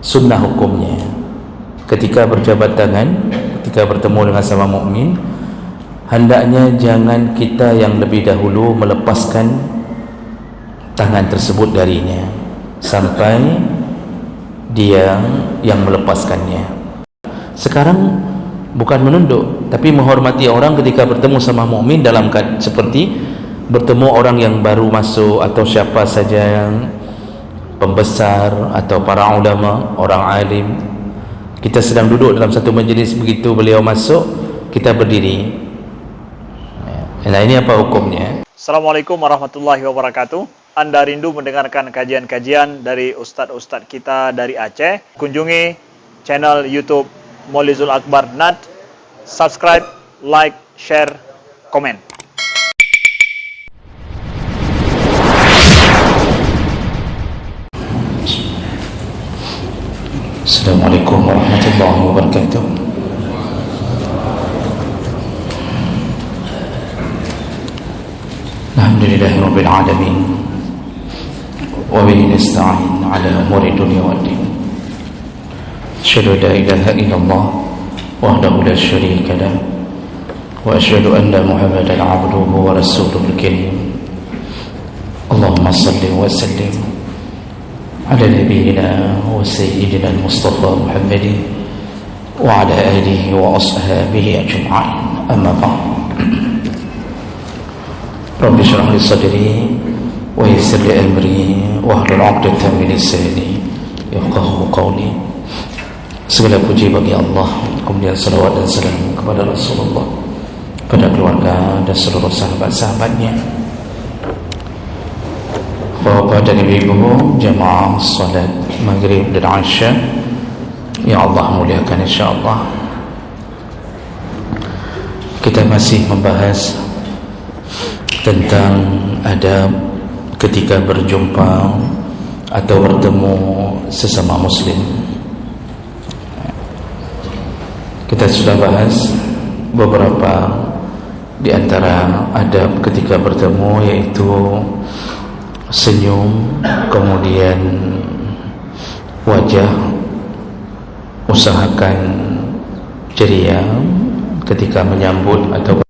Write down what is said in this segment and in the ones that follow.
sunnah hukumnya ketika berjabat tangan, ketika bertemu dengan sama mukmin, hendaknya jangan kita yang lebih dahulu melepaskan tangan tersebut darinya sampai dia yang melepaskannya. Sekarang bukan menunduk, tapi menghormati orang ketika bertemu sama mukmin dalam seperti bertemu orang yang baru masuk atau siapa saja yang pembesar atau para ulama, orang alim. Kita sedang duduk dalam satu majlis, begitu beliau masuk kita berdiri. Nah, ini apa hukumnya? Assalamualaikum warahmatullahi wabarakatuh. Anda rindu mendengarkan kajian-kajian dari ustadz-ustadz kita dari Aceh? Kunjungi channel YouTube Maulizul Akbar NAD. Subscribe, like, share, komen. Assalamualaikum warahmatullahi wabarakatuh. Alhamdulillahi rabbil alamin, wa bihi nasta'in ala umuri dunya waddin. Asyhadu an la ilaha illallah wahdahu la syarika lah, wa asyhadu anna Muhammadan abduhu wa rasuluhul karim. Allahumma salli wa sallim ala nabiyyina wa sayyidina al-Mustafa Muhammadin wa ala alihi wa ashabihi ajma'in. Amma ba'd. Rabbi shrah li sadri wa yassir li amri wahlul 'uqdatam min lisani yafqahu qawli. Segala puji bagi Allah, kemudian salawat dan salam kepada Rasulullah, pada keluarga dan seluruh sahabat-sahabatnya. Bapak dan ibu-ibu jamaah salat maghrib dan isya yang Allah muliakan insyaallah, kita masih membahas tentang adab ketika berjumpa atau bertemu sesama muslim. Kita sudah bahas beberapa di antara adab ketika bertemu, yaitu senyum, kemudian wajah, usahakan ceria ketika menyambut atau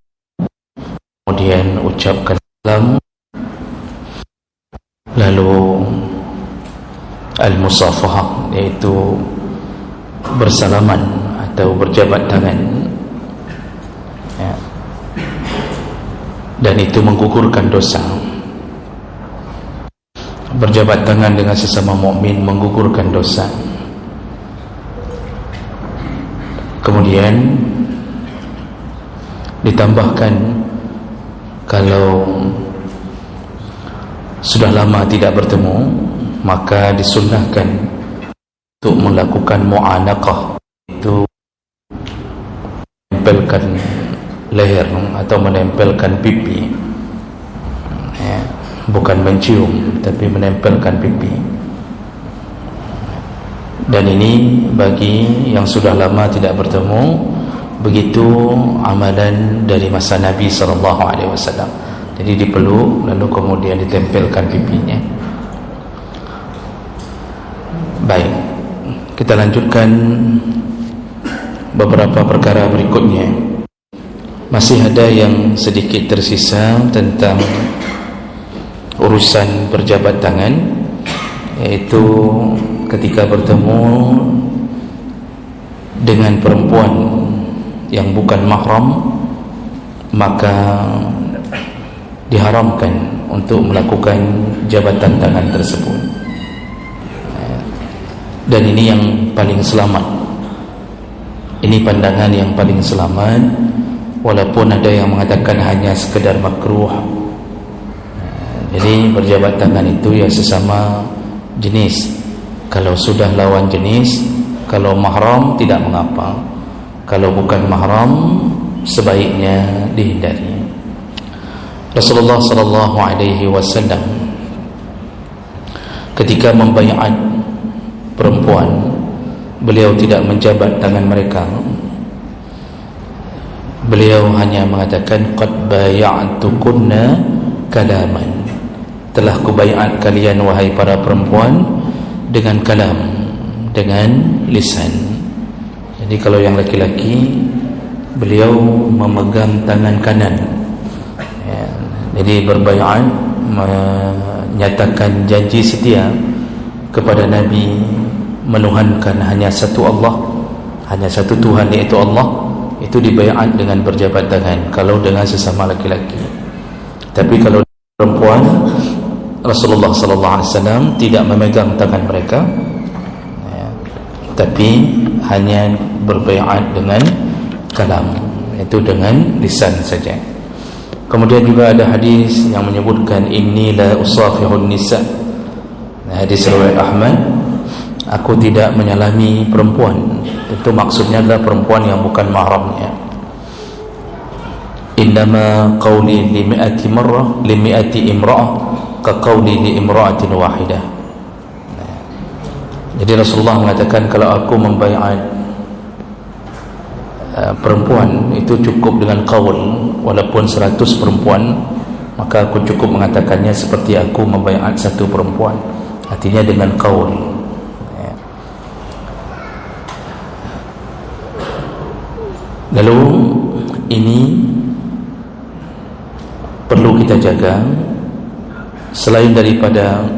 kemudian ucapkan salam, lalu al-musafahah, yaitu bersalaman atau berjabat tangan, ya. Dan itu menggugurkan dosa. Berjabat tangan dengan sesama mukmin menggugurkan dosa. Kemudian ditambahkan, kalau sudah lama tidak bertemu, maka disunnahkan untuk melakukan mu'anaqah, itu menempelkan leher atau menempelkan pipi, ya. Bukan mencium, tapi menempelkan pipi. Dan ini bagi yang sudah lama tidak bertemu, begitu amalan dari masa Nabi SAW. Jadi dipeluk lalu kemudian ditempelkan pipinya. Baik, kita lanjutkan beberapa perkara berikutnya. Masih ada yang sedikit tersisa tentang urusan berjabat tangan, yaitu ketika bertemu dengan perempuan yang bukan mahram, maka diharamkan untuk melakukan jabatan tangan tersebut. Dan ini yang paling selamat, ini pandangan yang paling selamat, walaupun ada yang mengatakan hanya sekedar makruh. Jadi berjabat tangan itu ya sesama jenis. Kalau sudah lawan jenis, kalau mahram tidak mengapa, kalau bukan mahram sebaiknya dihindari. Rasulullah sallallahu alaihi wasallam ketika membaiat perempuan, beliau tidak menjabat tangan mereka. Beliau hanya mengatakan qad bay'atukunna kalaman, telah kubaiat kalian wahai para perempuan dengan kalam, dengan lisan. Jadi kalau yang laki-laki, beliau memegang tangan kanan, ya, jadi berbaiat, menyatakan janji setia kepada Nabi, menuhankan hanya satu Allah, hanya satu Tuhan, yaitu Allah. Itu dibaiat dengan berjabat tangan kalau dengan sesama laki-laki. Tapi kalau perempuan, Rasulullah SAW tidak memegang tangan mereka, ya, tapi hanya berbaiat dengan kalam, itu dengan lisan saja. Kemudian juga ada hadis yang menyebutkan inni la usafihun nisa. Hadis riwayat Ahmad, aku tidak menyalami perempuan. Itu maksudnya adalah perempuan yang bukan mahramnya. Innama qawli li mi'ati marrah li mi'ati imra'ah ka qawli li imra'atin wahidah. Jadi Rasulullah mengatakan, kalau aku membaiat perempuan itu cukup dengan qaul, walaupun 100 perempuan, maka aku cukup mengatakannya seperti aku membaiat satu perempuan, artinya dengan qaul. Lalu ini perlu kita jaga, selain daripada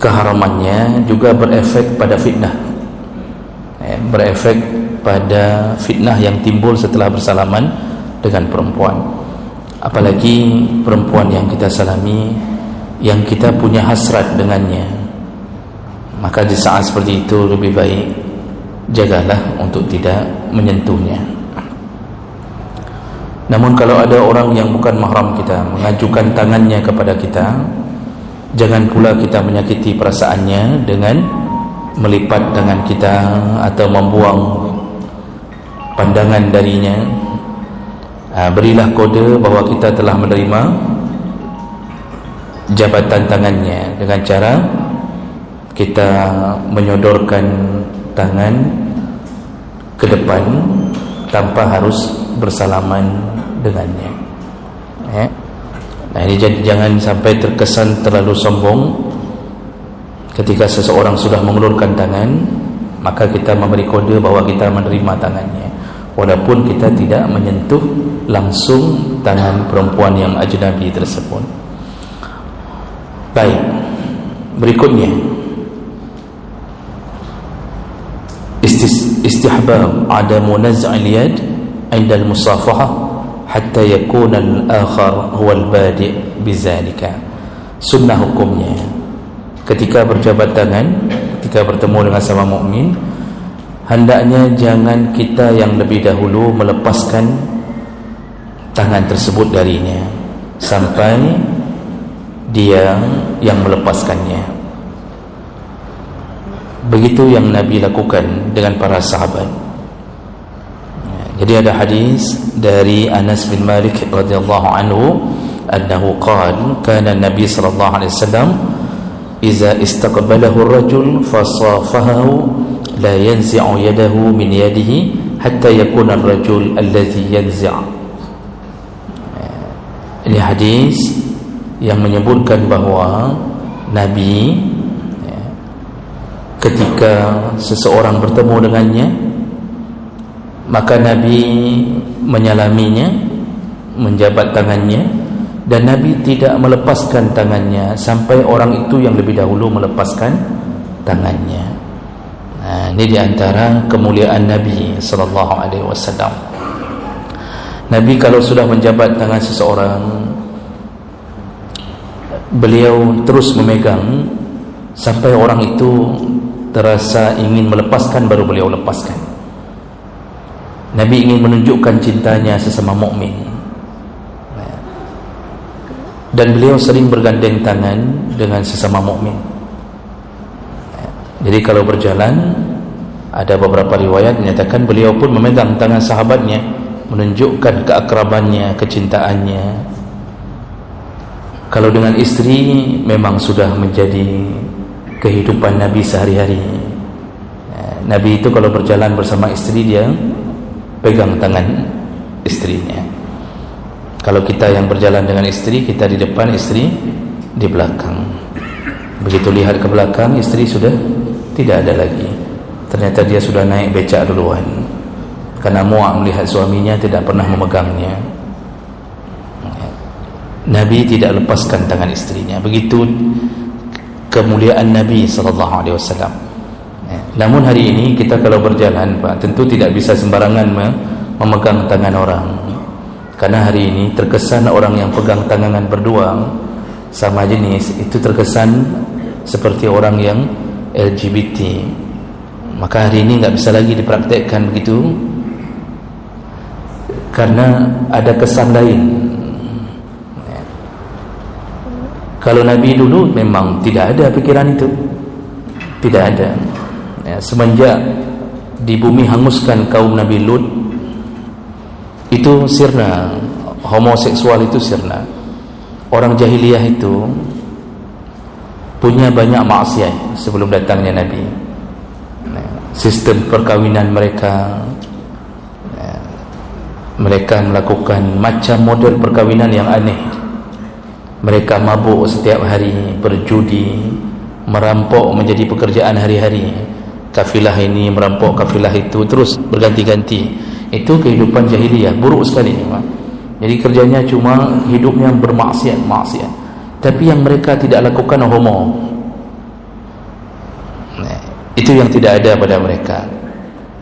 keharamannya, juga berefek pada fitnah, berefek pada fitnah yang timbul setelah bersalaman dengan perempuan. Apalagi perempuan yang kita salami, yang kita punya hasrat dengannya, maka di saat seperti itu lebih baik jagalah untuk tidak menyentuhnya. Namun kalau ada orang yang bukan mahram kita mengajukan tangannya kepada kita, jangan pula kita menyakiti perasaannya dengan melipat tangan kita atau membuang pandangan darinya. Berilah kode bahawa kita telah menerima jabatan tangannya dengan cara kita menyodorkan tangan ke depan tanpa harus bersalaman dengannya. Nah, ini jangan sampai terkesan terlalu sombong ketika seseorang sudah mengulurkan tangan, maka kita memberi kode bahawa kita menerima tangannya, walaupun kita tidak menyentuh langsung tangan perempuan yang ajnabi tersebut. Baik, berikutnya istihbab adamu naz'il yad 'inda al-musafahah hatta yakuna al-akhar huwa al-badi' bizalika. Sunnah hukumnya, ketika berjabat tangan, ketika bertemu dengan sama mukmin, hendaknya jangan kita yang lebih dahulu melepaskan tangan tersebut darinya sampai dia yang melepaskannya. Begitu yang Nabi lakukan dengan para sahabat. Jadi ada hadis dari Anas bin Malik radhiyallahu anhu, annahu qala kana Nabi sallallahu alaihi wasallam idza istaqbalahu ar-rajul fasafahu la yanzi'u yadahu min yadihi hatta yakuna ar-rajul alladhi yanzi'. Ini hadis yang menyebutkan bahawa Nabi ketika seseorang bertemu dengannya, maka Nabi menyalaminya, menjabat tangannya, dan Nabi tidak melepaskan tangannya sampai orang itu yang lebih dahulu melepaskan tangannya. Nah, ini diantara kemuliaan Nabi sallallahu alaihi wasallam. Nabi kalau sudah menjabat tangan seseorang, beliau terus memegang sampai orang itu terasa ingin melepaskan, baru beliau lepaskan. Nabi ingin menunjukkan cintanya sesama mukmin, dan beliau sering bergandeng tangan dengan sesama mukmin. Jadi kalau berjalan, ada beberapa riwayat menyatakan beliau pun memegang tangan sahabatnya, menunjukkan keakrabannya, kecintaannya. Kalau dengan istri, memang sudah menjadi kehidupan Nabi sehari-hari. Nabi itu kalau berjalan bersama istri, dia pegang tangan istrinya. Kalau kita yang berjalan dengan istri, kita di depan, istri di belakang. Begitu lihat ke belakang, istri sudah tidak ada lagi. Ternyata dia sudah naik becak duluan, karena muak melihat suaminya tidak pernah memegangnya. Nabi tidak lepaskan tangan istrinya. Begitu kemuliaan Nabi SAW. Namun hari ini kita kalau berjalan, Pak, tentu tidak bisa sembarangan memegang tangan orang, karena hari ini terkesan orang yang pegang tangan berdua sama jenis itu terkesan seperti orang yang LGBT. Maka hari ini nggak bisa lagi dipraktekkan begitu, karena ada kesan lain. Kalau Nabi dulu memang tidak ada pikiran itu, tidak ada. Semenjak di bumi hanguskan kaum Nabi Lut, itu sirna, homoseksual itu sirna. Orang jahiliyah itu punya banyak maksiat sebelum datangnya Nabi. Sistem perkawinan mereka, mereka melakukan macam model perkawinan yang aneh. Mereka mabuk setiap hari, berjudi, merampok menjadi pekerjaan hari-hari. Kafilah ini merampok kafilah itu, terus berganti-ganti. Itu kehidupan jahiliyah, buruk sekali. Jadi kerjanya cuma hidupnya bermaksiat. Tapi yang mereka tidak lakukan homo. Itu yang tidak ada pada mereka.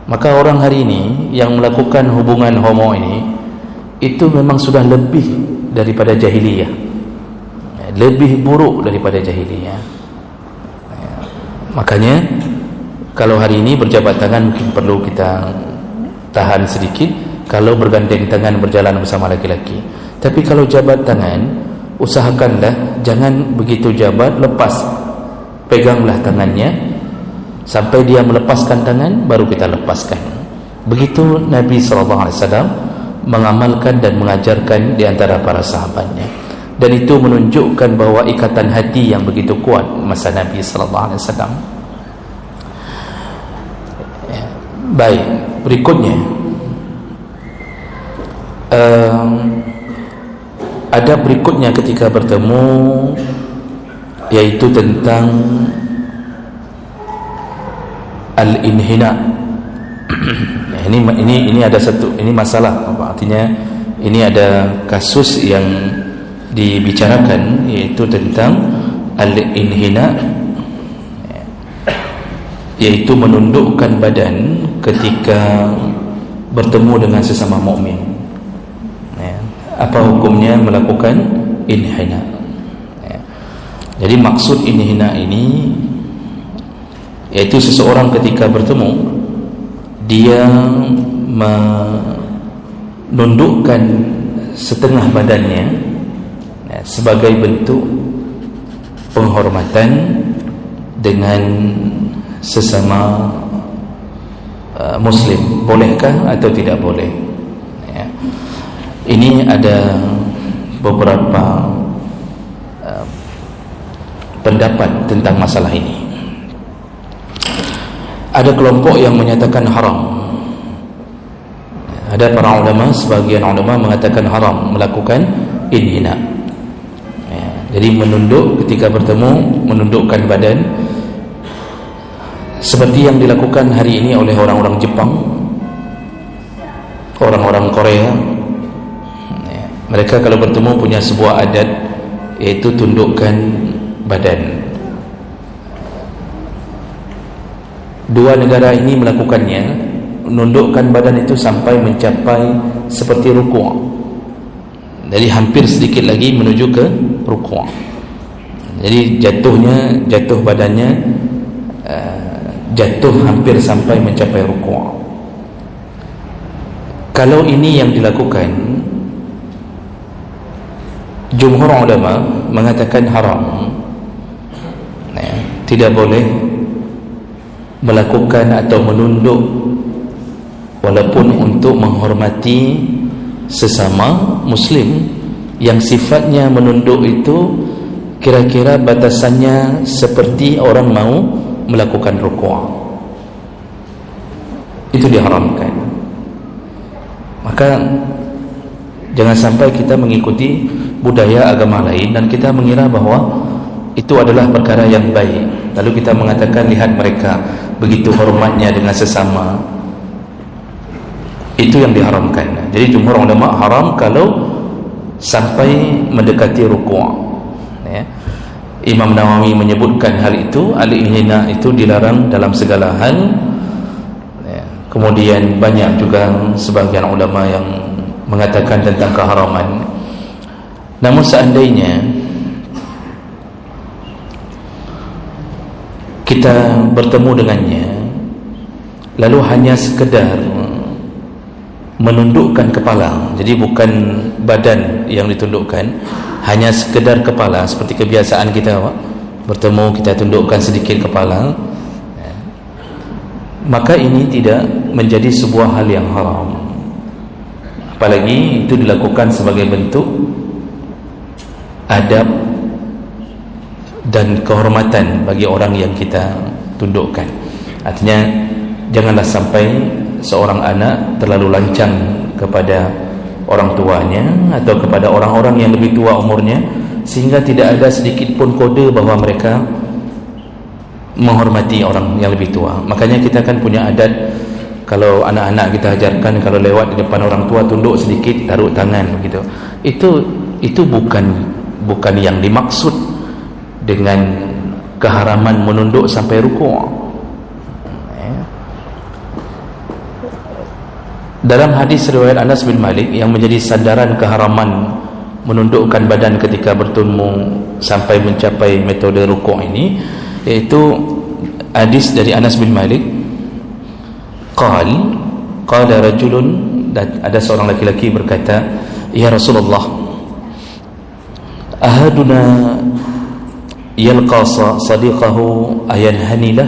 Maka orang hari ini yang melakukan hubungan homo ini, itu memang sudah lebih daripada jahiliyah, lebih buruk daripada jahiliyah. Makanya kalau hari ini berjabat tangan mungkin perlu kita tahan sedikit kalau bergandeng tangan berjalan bersama laki-laki. Tapi kalau jabat tangan, usahakanlah jangan begitu jabat lepas, peganglah tangannya sampai dia melepaskan tangan, baru kita lepaskan. Begitu Nabi SAW mengamalkan dan mengajarkan di antara para sahabatnya, dan itu menunjukkan bahawa ikatan hati yang begitu kuat masa Nabi SAW. Baik, berikutnya adab berikutnya ketika bertemu, yaitu tentang al-inhina. Ini ada satu, ini masalah, artinya ini ada kasus yang dibicarakan, yaitu tentang al-inhina, yaitu menundukkan badan ketika bertemu dengan sesama mukmin. Apa hukumnya melakukan inhina? Jadi maksud inhina ini yaitu seseorang ketika bertemu, dia menundukkan setengah badannya sebagai bentuk penghormatan dengan sesama muslim. Bolehkah atau tidak boleh? Ini ada beberapa pendapat tentang masalah ini. Ada kelompok yang menyatakan haram. Ada para ulama, sebagian ulama mengatakan haram melakukan inhina. Jadi menunduk ketika bertemu, menundukkan badan, seperti yang dilakukan hari ini oleh orang-orang Jepang, orang-orang Korea. Mereka kalau bertemu punya sebuah adat, yaitu tundukkan badan. Dua negara ini melakukannya, menundukkan badan itu sampai mencapai seperti rukuk. Jadi hampir sedikit lagi menuju ke rukuk. Jadi jatuh badannya jatuh hampir sampai mencapai rukuk. Kalau ini yang dilakukan, jumhur ulama mengatakan haram. Tidak boleh melakukan atau menunduk walaupun untuk menghormati sesama muslim, yang sifatnya menunduk itu kira-kira batasannya seperti orang mau melakukan rukuk. Itu diharamkan. Maka jangan sampai kita mengikuti budaya agama lain dan kita mengira bahwa itu adalah perkara yang baik. lalu kita mengatakan lihat mereka begitu hormatnya dengan sesama, itu yang diharamkan. Jadi jumhur ulama haram kalau sampai mendekati rukuk, ya. Imam Nawawi menyebutkan hal itu, al-inhina itu dilarang dalam segala hal, ya. Kemudian banyak juga sebagian ulama yang mengatakan tentang keharaman. Namun seandainya kita bertemu dengannya lalu hanya sekedar menundukkan kepala, jadi bukan badan yang ditundukkan, hanya sekedar kepala, seperti kebiasaan kita bertemu kita tundukkan sedikit kepala, maka ini tidak menjadi sebuah hal yang haram, apalagi itu dilakukan sebagai bentuk adab dan kehormatan bagi orang yang kita tundukkan. Artinya janganlah sampai seorang anak terlalu lancang kepada orang tuanya atau kepada orang-orang yang lebih tua umurnya, sehingga tidak ada sedikit pun kode bahawa mereka menghormati orang yang lebih tua. Makanya kita kan punya adat, kalau anak-anak kita ajarkan kalau lewat di depan orang tua tunduk sedikit, taruh tangan begitu. Itu bukan yang dimaksud dengan keharaman menunduk sampai rukuk. Dalam hadis riwayat Anas bin Malik yang menjadi sandaran keharaman menundukkan badan ketika bertemu sampai mencapai metode rukuk ini, yaitu hadis dari Anas bin Malik, qala rajulun, ada seorang laki-laki berkata, ya Rasulullah, ahaduna yalqa sadiqahu ayanhanilah,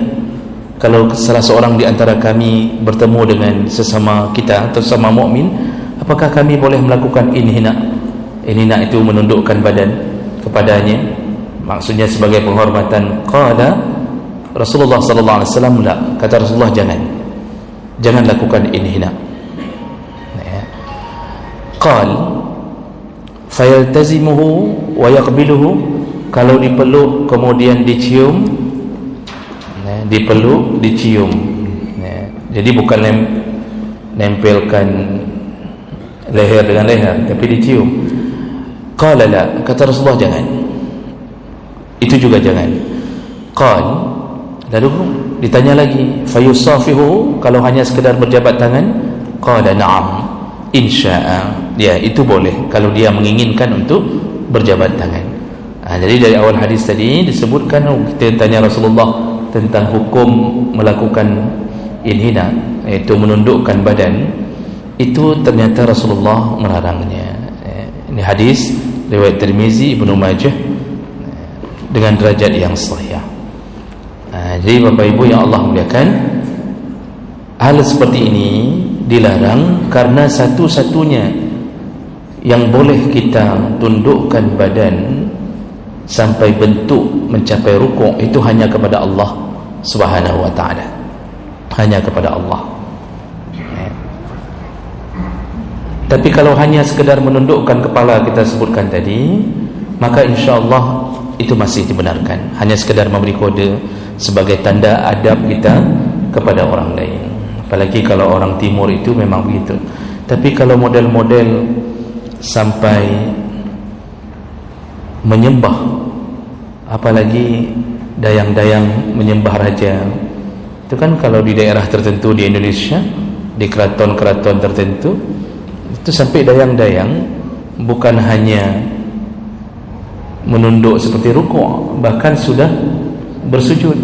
kalau salah seorang di antara kami bertemu dengan sesama kita atau sesama mukmin, apakah kami boleh melakukan inhina? Inhina itu menundukkan badan kepadanya, maksudnya sebagai penghormatan. Qala Rasulullah sallallahu alaihi wasallam, la, kata Rasulullah, jangan lakukan inhina. Qal fayaltazimuhu wa yaqbiluhu, kalau dipeluk kemudian dicium, dipeluk, dicium, jadi bukan nempelkan leher dengan leher, tapi dicium. Qala la, kata Rasulullah jangan, itu juga jangan. Qal, lalu ditanya lagi, fayusafihu, kalau hanya sekedar berjabat tangan. Qala na'am insya'a, ya itu boleh kalau dia menginginkan untuk berjabat tangan. Jadi dari awal hadis tadi disebutkan, kita tanya Rasulullah tentang hukum melakukan inhina, iaitu menundukkan badan, itu ternyata Rasulullah melarangnya. Ini hadis riwayat Tirmizi, Ibnu Majah dengan derajat yang sahih. Jadi Bapak Ibu yang Allah muliakan, hal seperti ini dilarang karena satu-satunya yang boleh kita tundukkan badan sampai bentuk mencapai rukuk itu hanya kepada Allah Subhanahu wa ta'ala, hanya kepada Allah. Tapi kalau hanya sekedar menundukkan kepala kita sebutkan tadi, maka insya-Allah itu masih dibenarkan, hanya sekedar memberi kode sebagai tanda adab kita kepada orang lain. Apalagi kalau orang timur itu memang begitu. Tapi kalau model-model sampai menyembah, apalagi dayang-dayang menyembah raja, itu kan kalau di daerah tertentu di Indonesia, di keraton-keraton tertentu, itu sampai dayang-dayang bukan hanya menunduk seperti rukuk, bahkan sudah bersujud.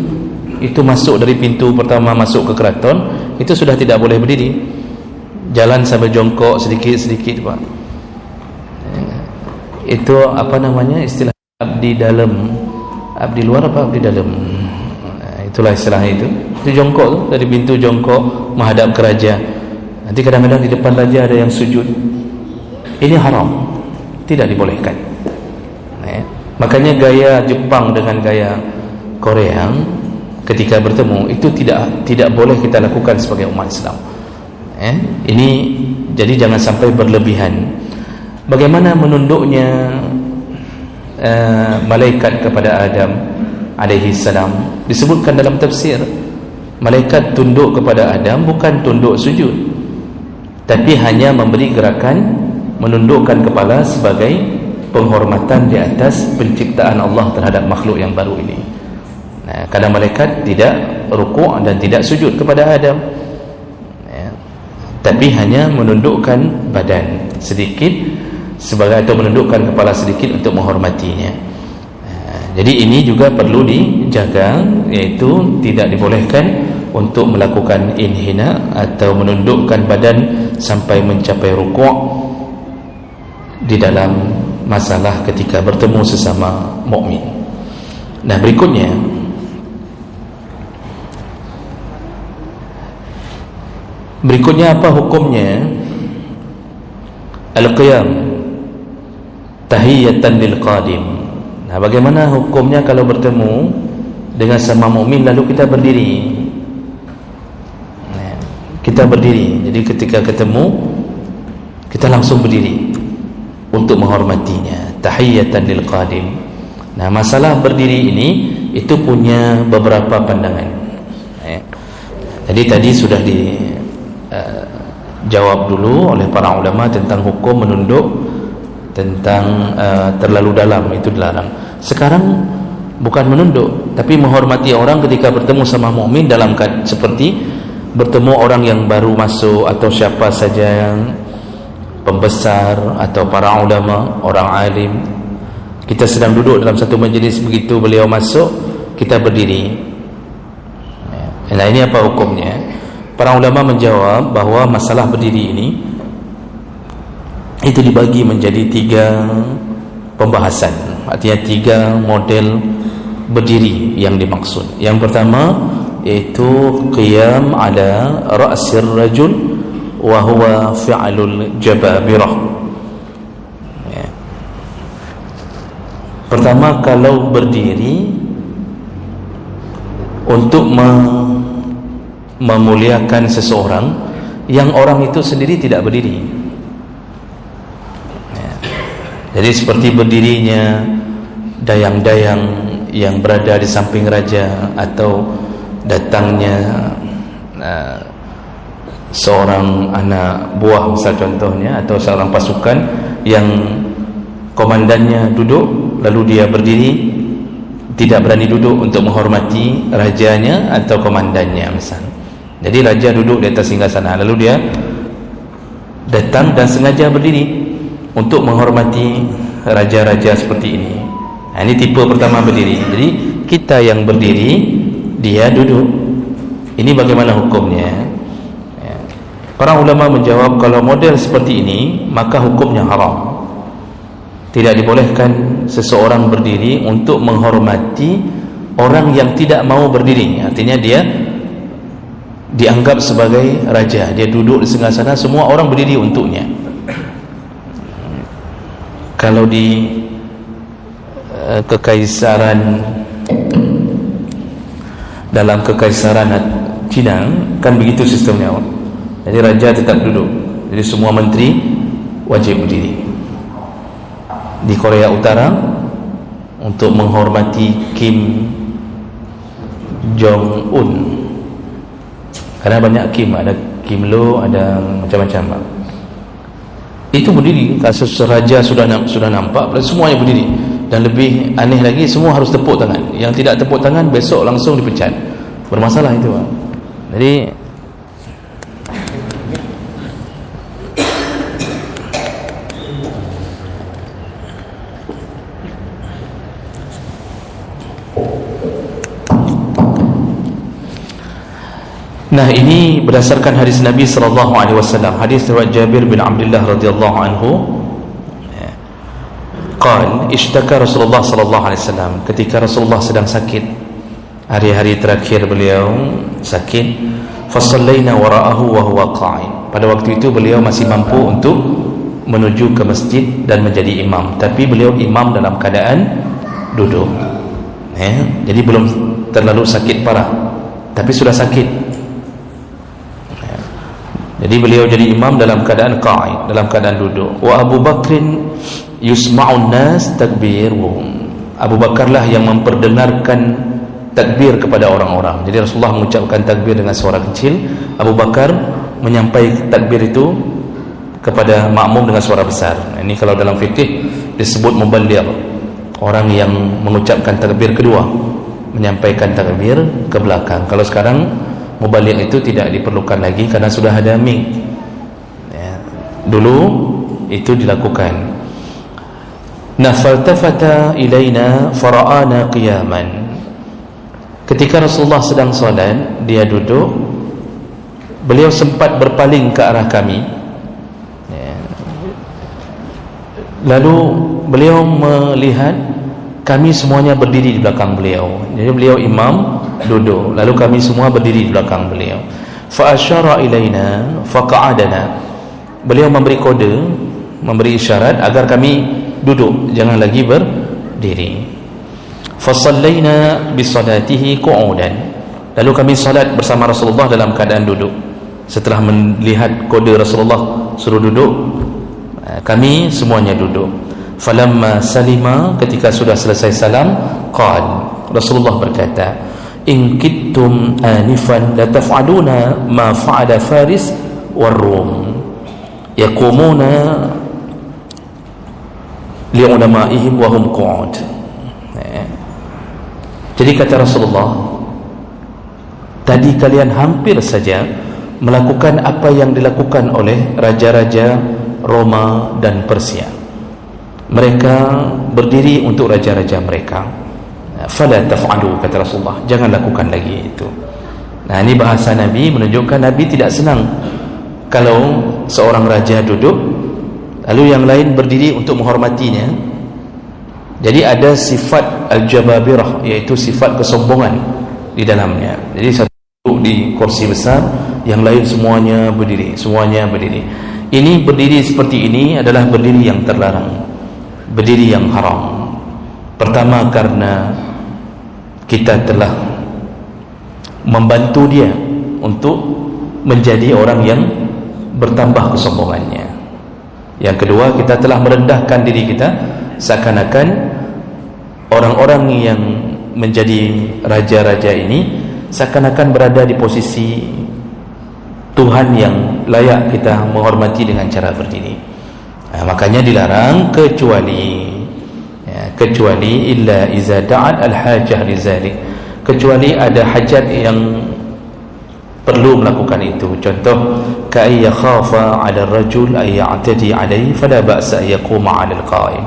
Itu masuk dari pintu pertama masuk ke keraton, itu sudah tidak boleh berdiri, jalan sambil jongkok sedikit-sedikit, Pak. Itu apa namanya, istilah abdi dalam, abdi luar apa abdi dalam, itulah istilahnya itu jongkok tu, dari pintu jongkok menghadap ke raja. Nanti kadang-kadang di depan raja ada yang sujud. Ini haram, tidak dibolehkan. Makanya gaya Jepang dengan gaya Korea ketika bertemu itu tidak boleh kita lakukan sebagai umat Islam. Ini jadi jangan sampai berlebihan. Bagaimana menunduknya malaikat kepada Adam alaihi salam? Disebutkan dalam tafsir, malaikat tunduk kepada Adam bukan tunduk sujud, tapi hanya memberi gerakan menundukkan kepala sebagai penghormatan di atas penciptaan Allah terhadap makhluk yang baru ini. Kadang malaikat tidak rukuk dan tidak sujud kepada Adam, tapi hanya menundukkan badan sedikit sebagai, atau menundukkan kepala sedikit untuk menghormatinya. Jadi ini juga perlu dijaga, iaitu tidak dibolehkan untuk melakukan inhina atau menundukkan badan sampai mencapai rukuk di dalam masalah ketika bertemu sesama mukmin. Nah, berikutnya apa hukumnya al-qiyam tahiyatan lil qadim. Nah, bagaimana hukumnya kalau bertemu dengan sama mukmin lalu kita berdiri? Kita berdiri. Jadi ketika ketemu kita langsung berdiri untuk menghormatinya, tahiyatan lil qadim. Nah, masalah berdiri ini itu punya beberapa pandangan. Jadi tadi sudah dijawab dulu oleh para ulama tentang hukum menunduk, tentang terlalu dalam itu dilarang. Sekarang bukan menunduk, tapi menghormati orang ketika bertemu sama mukmin dalam seperti bertemu orang yang baru masuk atau siapa saja yang pembesar atau para ulama, orang alim. Kita sedang duduk dalam satu majlis, begitu beliau masuk kita berdiri. Nah, ini apa hukumnya? Para ulama menjawab bahawa masalah berdiri ini itu dibagi menjadi 3 pembahasan. Artinya 3 model berdiri yang dimaksud. Yang pertama iaitu qiyam ala ra'sir rajul wa huwa fi'lul jababirah. Pertama, kalau berdiri untuk memuliakan seseorang yang orang itu sendiri tidak berdiri. Jadi seperti berdirinya dayang-dayang yang berada di samping raja, atau datangnya seorang anak buah misal contohnya, atau seorang pasukan yang komandannya duduk lalu dia berdiri, tidak berani duduk untuk menghormati rajanya atau komandannya misal. Jadi raja duduk di atas singgasana, lalu dia datang dan sengaja berdiri untuk menghormati raja-raja seperti ini. Nah, ini tipe pertama berdiri. Jadi kita yang berdiri, dia duduk. Ini bagaimana hukumnya? Para ulama menjawab, kalau model seperti ini maka hukumnya haram. Tidak dibolehkan seseorang berdiri untuk menghormati orang yang tidak mau berdiri. Artinya dia dianggap sebagai raja, dia duduk di singgasana, semua orang berdiri untuknya. Kalau di kekaisaran, dalam kekaisaran Cina kan begitu sistemnya. Jadi raja tetap duduk, jadi semua menteri wajib berdiri. Di Korea Utara, untuk menghormati Kim Jong Un, karena banyak Kim, ada Kim Lo, ada macam-macam, itu berdiri. Kasus raja sudah nampak, semuanya berdiri. Dan lebih aneh lagi, semua harus tepuk tangan. Yang tidak tepuk tangan besok langsung dipecat. Bermasalah itu. Jadi nah, ini berdasarkan hadis Nabi SAW. Hadis riwayat Jabir bin Abdullah radhiyallahu anhu. Qal ishtaka Rasulullah sallallahu alaihi wasallam, ketika Rasulullah sedang sakit, hari-hari terakhir beliau sakit, fasallaina wara'ahu wa huwa qa'id. Pada waktu itu beliau masih mampu untuk menuju ke masjid dan menjadi imam, tapi beliau imam dalam keadaan duduk. Jadi belum terlalu sakit parah, tapi sudah sakit. Jadi beliau jadi imam dalam keadaan qa'id, dalam keadaan duduk. Wa Abu Bakrin yusma'un nas takbirhum. Abu Bakarlah yang memperdengarkan takbir kepada orang-orang. Jadi Rasulullah mengucapkan takbir dengan suara kecil, Abu Bakar menyampaikan takbir itu kepada makmum dengan suara besar. Ini kalau dalam fikih disebut muballigh, orang yang mengucapkan takbir kedua, menyampaikan takbir ke belakang. Kalau sekarang muballigh itu tidak diperlukan lagi karena sudah ada mic. Ya, dulu itu dilakukan. Faltafata ilaina fara'ana qiyaman. Ketika Rasulullah sedang solat, dia duduk, beliau sempat berpaling ke arah kami, ya. Lalu beliau melihat kami semuanya berdiri di belakang beliau. Jadi beliau imam duduk, lalu kami semua berdiri di belakang beliau. Fa asyara ilaina faqa'adana. Beliau memberi kode, memberi isyarat agar kami duduk, jangan lagi berdiri. Fa sallaina bi salatihi qu'udan. Lalu kami salat bersama Rasulullah dalam keadaan duduk. Setelah melihat kode Rasulullah suruh duduk, kami semuanya duduk. Falamma salima, ketika sudah selesai salam, qal, Rasulullah berkata, in kittum anifan la taf'aluna ma fa'ala Faris war Rum, yaqumuna li ulamaihim wa hum qu'ud. Jadi kata Rasulullah, tadi kalian hampir saja melakukan apa yang dilakukan oleh raja-raja Roma dan Persia. Mereka berdiri untuk raja-raja mereka. Fala taf'alu, kata Rasulullah, jangan lakukan lagi itu. Nah, ini bahasa Nabi menunjukkan Nabi tidak senang kalau seorang raja duduk lalu yang lain berdiri untuk menghormatinya. Jadi ada sifat al-jababirah, yaitu sifat kesombongan di dalamnya. Jadi satu duduk di kursi besar, yang lain semuanya berdiri, semuanya berdiri. Ini berdiri seperti ini adalah berdiri yang terlarang, berdiri yang haram. Pertama, karena kita telah membantu dia untuk menjadi orang yang bertambah kesombongannya. Yang kedua, kita telah merendahkan diri kita, seakan-akan orang-orang yang menjadi raja-raja ini seakan-akan berada di posisi Tuhan yang layak kita menghormati dengan cara berdiri. Makanya dilarang kecuali illa iza da'at al-hajah li zalik, kecuali ada hajat yang perlu melakukan itu. Contoh, ka'ay yakhafa 'ala ar-rajul ay ya'tadi 'alayhi fala ba'sa yaquma 'ala al-qa'im.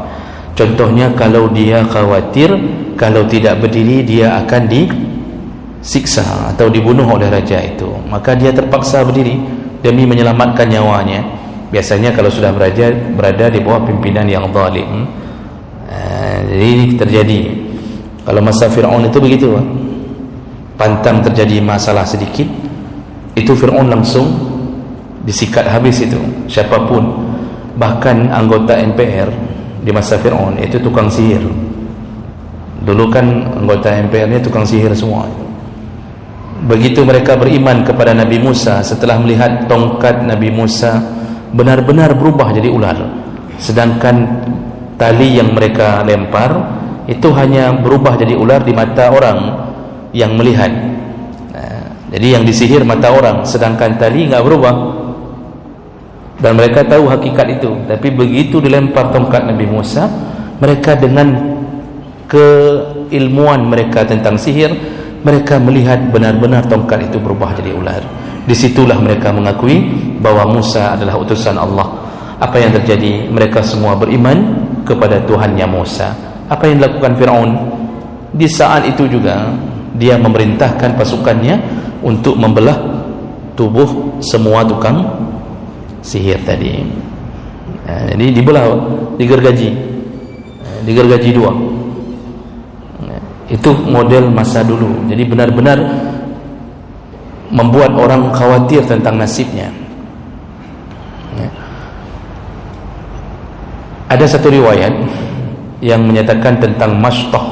Contohnya, kalau dia khawatir kalau tidak berdiri dia akan disiksa atau dibunuh oleh raja itu, maka dia terpaksa berdiri demi menyelamatkan nyawanya. Biasanya kalau sudah berada di bawah pimpinan yang zalim. Jadi ini terjadi. Kalau masa Fir'aun itu begitu, pantang terjadi masalah sedikit, itu Fir'aun langsung disikat habis itu, siapapun. Bahkan anggota NPR di masa Fir'aun itu tukang sihir. Dulu kan anggota MPR ini tukang sihir semua. Begitu mereka beriman kepada Nabi Musa, setelah melihat tongkat Nabi Musa benar-benar berubah jadi ular, sedangkan tali yang mereka lempar itu hanya berubah jadi ular di mata orang yang melihat. Jadi yang disihir mata orang, sedangkan tali enggak berubah. Dan mereka tahu hakikat itu. Tapi begitu dilempar tongkat Nabi Musa, mereka dengan keilmuan mereka tentang sihir, mereka melihat benar-benar tongkat itu berubah jadi ular. Disitulah mereka mengakui bahawa Musa adalah utusan Allah. Apa yang terjadi? Mereka semua beriman kepada Tuhannya Musa. Apa yang dilakukan Fir'aun? Di saat itu juga dia memerintahkan pasukannya untuk membelah tubuh semua tukang sihir tadi. Jadi dibelah, digergaji dua. Itu model masa dulu. Jadi benar-benar membuat orang khawatir tentang nasibnya. Ada satu riwayat yang menyatakan tentang Mashtah.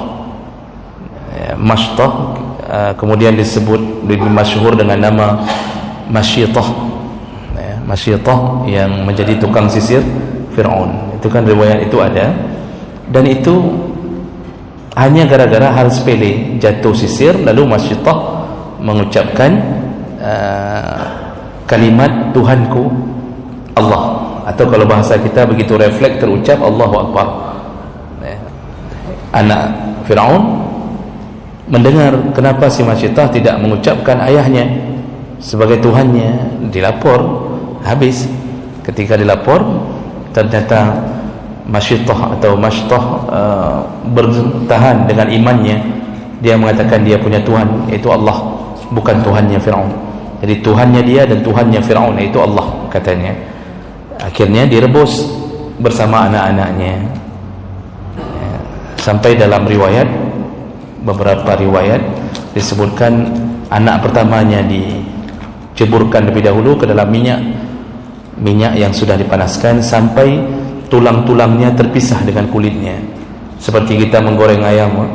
Mashtah kemudian disebut, dimasyhur dengan nama Masyitah. Masyitah yang menjadi tukang sisir Fir'aun. Itu kan riwayat itu ada, dan itu hanya gara-gara hal sepele, jatuh sisir, lalu Masyittah mengucapkan kalimat Tuhanku Allah, atau kalau bahasa kita begitu refleks terucap Allahu Akbar. Anak Fir'aun mendengar kenapa si Masyittah tidak mengucapkan ayahnya sebagai Tuhannya, dilapor, habis. Ketika dilapor, ternyata Masyittah atau Masyittah bertahan dengan imannya. Dia mengatakan dia punya Tuhan, yaitu Allah, bukan Tuhannya Fir'aun. Jadi Tuhannya dia dan Tuhannya Fir'aun, yaitu Allah, katanya. Akhirnya direbus bersama anak-anaknya. Sampai dalam riwayat, beberapa riwayat disebutkan anak pertamanya diceburkan lebih dahulu ke dalam minyak yang sudah dipanaskan sampai tulang-tulangnya terpisah dengan kulitnya, seperti kita menggoreng ayam,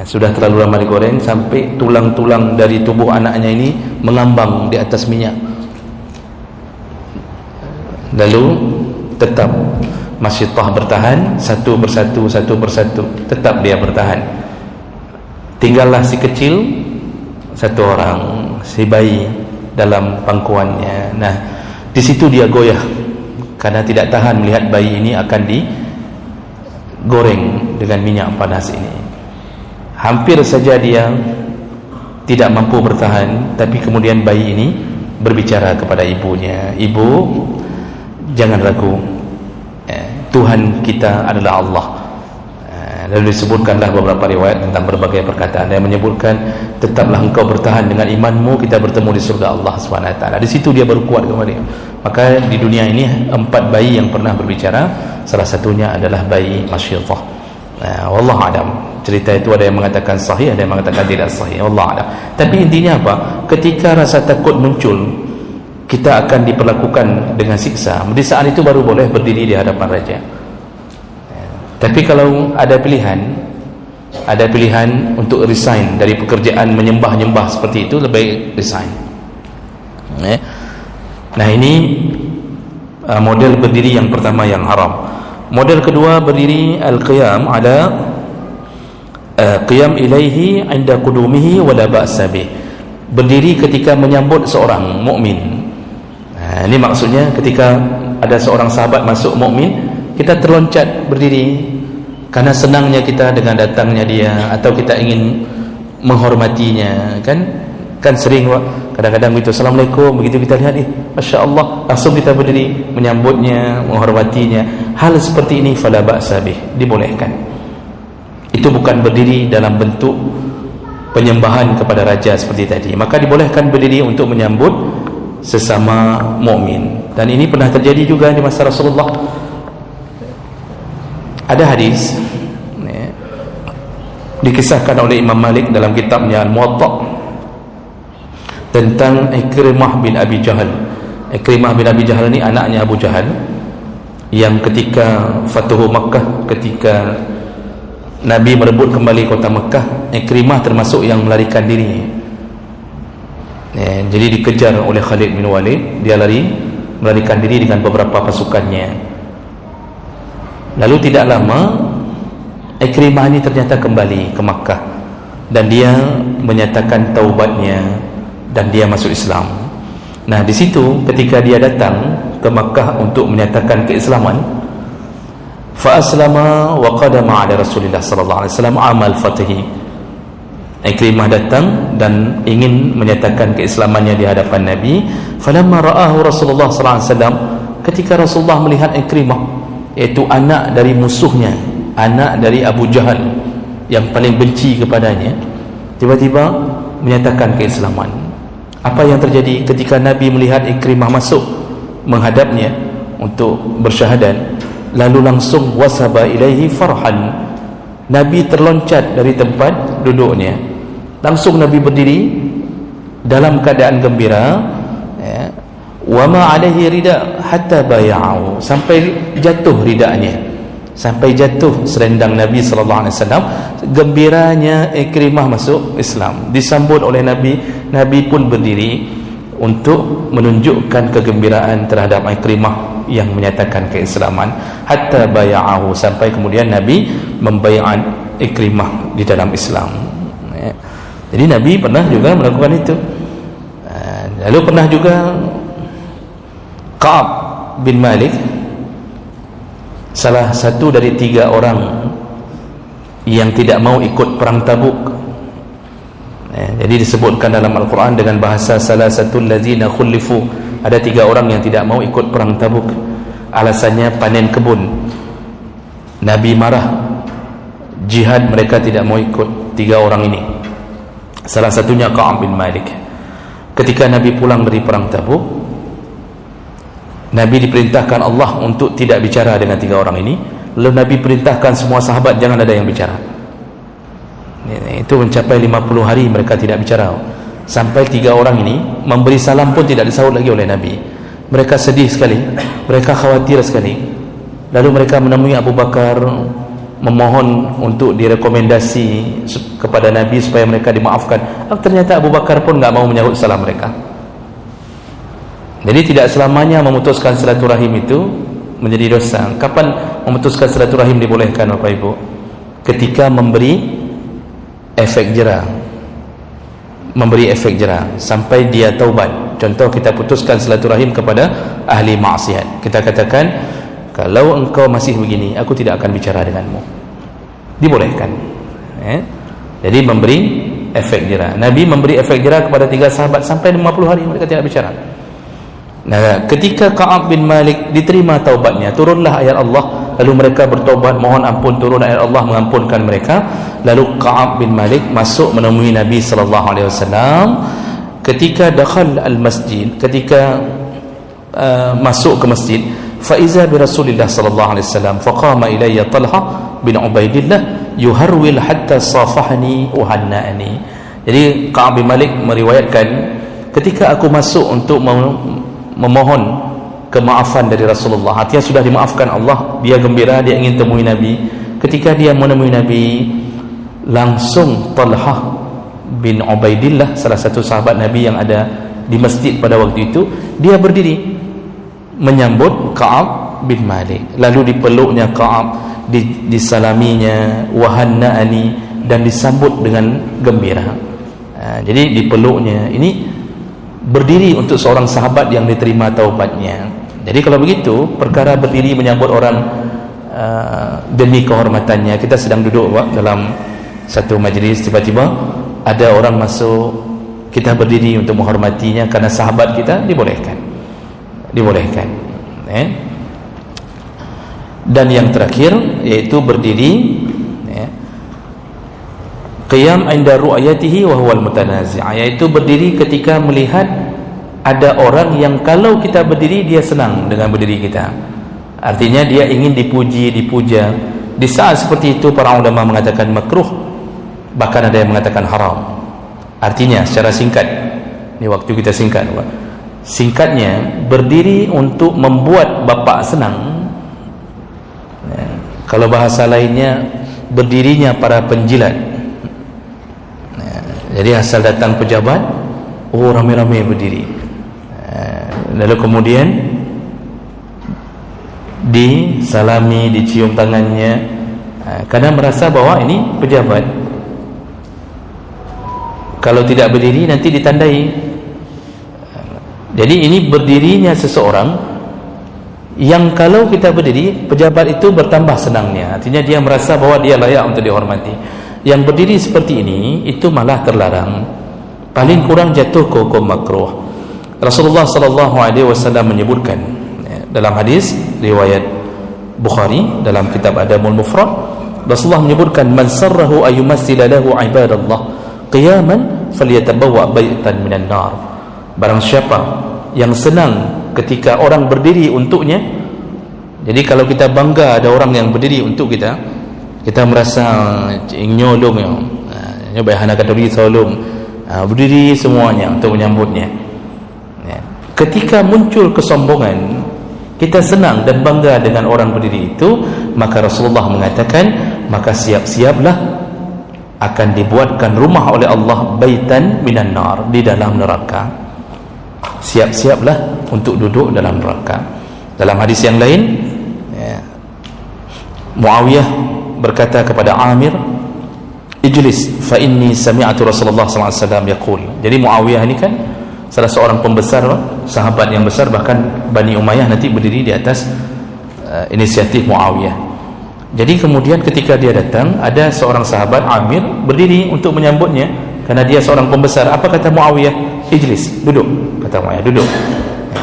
sudah terlalu lama digoreng sampai tulang-tulang dari tubuh anaknya ini mengambang di atas minyak. Lalu tetap Masyittah bertahan, satu persatu tetap dia bertahan. Tinggallah si kecil satu orang, si bayi dalam pangkuannya. Nah, di situ dia goyah karena tidak tahan melihat bayi ini akan digoreng dengan minyak panas ini. Hampir saja dia tidak mampu bertahan, tapi kemudian bayi ini berbicara kepada ibunya, "Ibu, jangan ragu, Tuhan kita adalah Allah." Lalu disebutkanlah beberapa riwayat tentang berbagai perkataan yang menyebutkan, tetaplah engkau bertahan dengan imanmu, kita bertemu di surga Allah SWT. Di situ dia baru kuat kembali. Maka di dunia ini 4 bayi yang pernah berbicara, salah satunya adalah bayi Masyittah. Wallahu a'lam. Cerita itu ada yang mengatakan sahih, ada yang mengatakan tidak sahih. Wallahu a'lam. Tapi intinya apa? Ketika rasa takut muncul, kita akan diperlakukan dengan siksa. Di saat itu baru boleh berdiri di hadapan raja. Tapi kalau ada pilihan untuk resign dari pekerjaan menyembah-nyembah seperti itu, lebih resign. Nah, ini model berdiri yang pertama yang haram. Model kedua, berdiri al-qiyam ala qiyam ilaihi 'inda qudumihi wa la ba'sa bih. Berdiri ketika menyambut seorang mukmin. Nah, ini maksudnya ketika ada seorang sahabat masuk mukmin, kita terloncat berdiri karena senangnya kita dengan datangnya dia, atau kita ingin menghormatinya, kan sering kadang-kadang begitu, assalamualaikum, begitu kita lihat, masya Allah, langsung kita berdiri menyambutnya, menghormatinya. Hal seperti ini fala ba'sa bih, dibolehkan. Itu bukan berdiri dalam bentuk penyembahan kepada raja seperti tadi. Maka dibolehkan berdiri untuk menyambut sesama mukmin. Dan ini pernah terjadi juga di masa Rasulullah. Ada hadis dikisahkan oleh Imam Malik dalam kitabnya Al-Muwatta tentang Ikrimah bin Abi Jahal. Ikrimah bin Abi Jahal ini anaknya Abu Jahal, yang ketika Fatuhu Makkah, ketika Nabi merebut kembali kota Makkah, Ikrimah termasuk yang melarikan diri. Jadi dikejar oleh Khalid bin Walid, dia melarikan diri dengan beberapa pasukannya. Lalu tidak lama Ikrimah ini ternyata kembali ke Makkah, dan dia menyatakan taubatnya dan dia masuk Islam. Nah, di situ ketika dia datang ke Makkah untuk menyatakan keislaman, fa aslama wa qadama ala Rasulillah sallallahu alaihi wasallam amal fatihi. Ikrimah datang dan ingin menyatakan keislamannya di hadapan Nabi. Falamma ra'ahu Rasulullah sallallahu alaihi wasallam, ketika Rasulullah melihat Ikrimah, yaitu anak dari musuhnya, anak dari Abu Jahal yang paling benci kepadanya, tiba-tiba menyatakan keislaman. Apa yang terjadi ketika Nabi melihat Ikrimah masuk menghadapnya untuk bersyahadat, lalu langsung wasaba ilaihi farhan. Nabi terloncat dari tempat duduknya, langsung Nabi berdiri dalam keadaan gembira, wa ma alaihi rida hatta bay'ahu, sampai jatuh ridanya, sampai jatuh selendang Nabi sallallahu alaihi wasallam. Gembiranya Ikrimah masuk Islam, disambut oleh Nabi. Nabi pun berdiri untuk menunjukkan kegembiraan terhadap Ikrimah yang menyatakan keislaman. Hatta bay'ahu, sampai kemudian Nabi membai'at Ikrimah di dalam Islam. Jadi Nabi pernah juga melakukan itu. Lalu pernah juga Ka'ab bin Malik, salah satu dari 3 orang yang tidak mau ikut perang Tabuk. Jadi disebutkan dalam Al-Quran dengan bahasa salasatul ladzina khulifu, ada 3 orang yang tidak mau ikut perang Tabuk, alasannya panen kebun. Nabi marah, jihad mereka tidak mau ikut. 3 orang ini, salah satunya Ka'ab bin Malik. Ketika Nabi pulang dari perang Tabuk, Nabi diperintahkan Allah untuk tidak bicara dengan 3 orang ini. Lalu Nabi perintahkan semua sahabat jangan ada yang bicara. Itu mencapai 50 hari mereka tidak bicara, sampai 3 orang ini memberi salam pun tidak disahut lagi oleh Nabi. Mereka sedih sekali, mereka khawatir sekali. Lalu mereka menemui Abu Bakar, memohon untuk direkomendasi kepada Nabi supaya mereka dimaafkan. Ternyata Abu Bakar pun tidak mau menyahut salam mereka. Jadi tidak selamanya memutuskan silaturahim itu menjadi dosa. Kapan memutuskan silaturahim dibolehkan, Bapak Ibu? Ketika memberi efek jera, memberi efek jera sampai dia taubat. Contoh, kita putuskan silaturahim kepada ahli maksiat. Kita katakan, kalau engkau masih begini, aku tidak akan bicara denganmu. Dibolehkan. Jadi memberi efek jera. Nabi memberi efek jera kepada 3 sahabat sampai 50 hari mereka tidak bicara. Nah, ketika Ka'ab bin Malik diterima taubatnya, turunlah ayat Allah, lalu mereka bertaubat, mohon ampun, turun ayat Allah mengampunkan mereka. Lalu Ka'ab bin Malik masuk menemui Nabi sallallahu alaihi wasallam. Ketika dakhal al-masjid, ketika masuk ke masjid, fa iza bi Rasulillah sallallahu alaihi wasallam, faqama ilayya Talha bin Ubaidillah yuharwil hatta safahani wa hanna'ani. Jadi Ka'ab bin Malik meriwayatkan, ketika aku masuk untuk memohon kemaafan dari Rasulullah, artinya sudah dimaafkan Allah, dia gembira, dia ingin temui Nabi. Ketika dia menemui Nabi, langsung Talha bin Ubaidillah, salah satu sahabat Nabi yang ada di masjid pada waktu itu, dia berdiri menyambut Ka'ab bin Malik. Lalu dipeluknya Ka'ab, disalaminya, wahanna'ani, dan disambut dengan gembira. Jadi dipeluknya. Ini berdiri untuk seorang sahabat yang diterima taubatnya. Jadi kalau begitu, perkara berdiri menyambut orang demi kehormatannya. Kita sedang duduk dalam satu majlis, tiba-tiba ada orang masuk, kita berdiri untuk menghormatinya karena sahabat kita, dibolehkan. Dan yang terakhir yaitu berdiri qiyam inda ru'yatihi wa huwal mutanazi', yaitu berdiri ketika melihat ada orang yang kalau kita berdiri dia senang dengan berdiri kita. Artinya dia ingin dipuji, dipuja. Di saat seperti itu para ulama mengatakan makruh, bahkan ada yang mengatakan haram. Artinya secara singkat, ini waktu kita singkat, singkatnya, berdiri untuk membuat bapak senang. Kalau bahasa lainnya, berdirinya para penjilat. Jadi asal datang pejabat, ramai-ramai berdiri, lalu kemudian disalami, dicium tangannya, kadang merasa bahwa ini pejabat. Kalau tidak berdiri nanti ditandai. Jadi ini berdirinya seseorang yang kalau kita berdiri, pejabat itu bertambah senangnya. Artinya dia merasa bahwa dia layak untuk dihormati. Yang berdiri seperti ini itu malah terlarang, paling kurang jatuh ke hukum makruh. Rasulullah sallallahu alaihi wasallam menyebutkan dalam hadis riwayat Bukhari dalam kitab Adabul Mufrad, Rasulullah menyebutkan, man sarrahu ayumassila lahu ibadallah qiyaman falyatabawwa baitan minan nar. Barang siapa yang senang ketika orang berdiri untuknya. Jadi kalau kita bangga ada orang yang berdiri untuk kita, kita merasa nyolong ya. Nyoba hana kata berdiri tolong. Berdiri semuanya untuk menyambutnya. Ketika muncul kesombongan, kita senang dan bangga dengan orang berdiri itu, maka Rasulullah mengatakan, maka siap-siaplah akan dibuatkan rumah oleh Allah baitan minan nar, di dalam neraka. Siap-siaplah untuk duduk dalam neraka. Dalam hadis yang lain, Muawiyah berkata kepada Amir ijlis fa inni sami'tu Rasulullah sallallahu alaihi wasallam yaqul. Jadi Muawiyah ini kan salah seorang pembesar, sahabat yang besar, bahkan Bani Umayyah nanti berdiri di atas inisiatif Muawiyah. Jadi kemudian ketika dia datang, ada seorang sahabat Amir berdiri untuk menyambutnya karena dia seorang pembesar. Apa kata Muawiyah? Ijlis, duduk. Kata Muawiyah, duduk,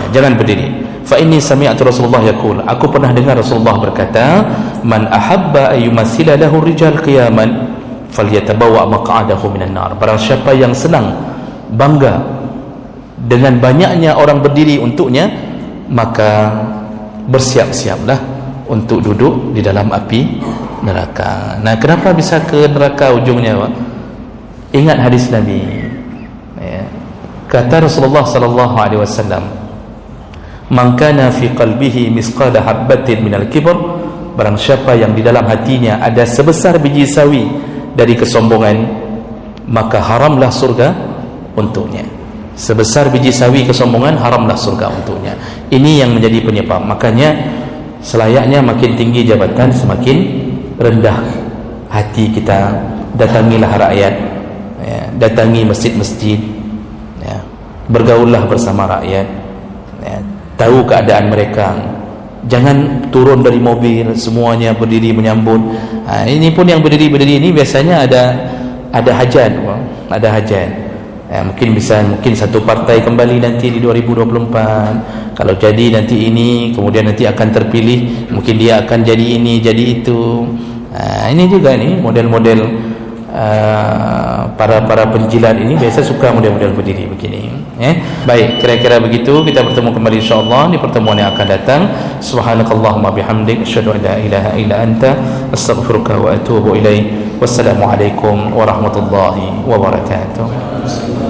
jangan berdiri. Fa inni sami'tu Rasulullah yaqul, aku pernah dengar Rasulullah berkata, man ahabba ayyumathila lahu rijal qiyaman falyatabawa maq'adahu minan nar. Barang siapa yang senang, bangga dengan banyaknya orang berdiri untuknya, maka bersiap-siaplah untuk duduk di dalam api neraka. Nah, kenapa bisa ke neraka ujungnya, Pak? Ingat hadis Nabi, ya. Kata Rasulullah sallallahu alaihi wasallam, man kana fi qalbihi misqala habatin minal kibr, barang siapa yang di dalam hatinya ada sebesar biji sawi dari kesombongan, maka haramlah surga untuknya. Sebesar biji sawi kesombongan, haramlah surga untuknya. Ini yang menjadi penyebab. Makanya selayaknya makin tinggi jabatan, semakin rendah hati kita. Datangilah rakyat, ya, datangi masjid-masjid, ya, bergaullah bersama rakyat, ya, tahu keadaan mereka. Jangan turun dari mobil semuanya berdiri menyambut. Ini pun yang berdiri-berdiri ini biasanya ada hajat, ada hajat. Mungkin satu partai kembali nanti di 2024. Kalau jadi nanti ini, kemudian nanti akan terpilih, mungkin dia akan jadi ini, jadi itu. Ini juga nih model-model para penjilat ini biasa suka model-model berdiri begini. Baik, kira-kira begitu. Kita bertemu kembali insyaallah di pertemuan yang akan datang. Subhanakallahumma bihamdik, asyhadu an la ilaha illa anta, astaghfiruka wa atubu ilaik. Wassalamualaikum warahmatullahi wabarakatuh.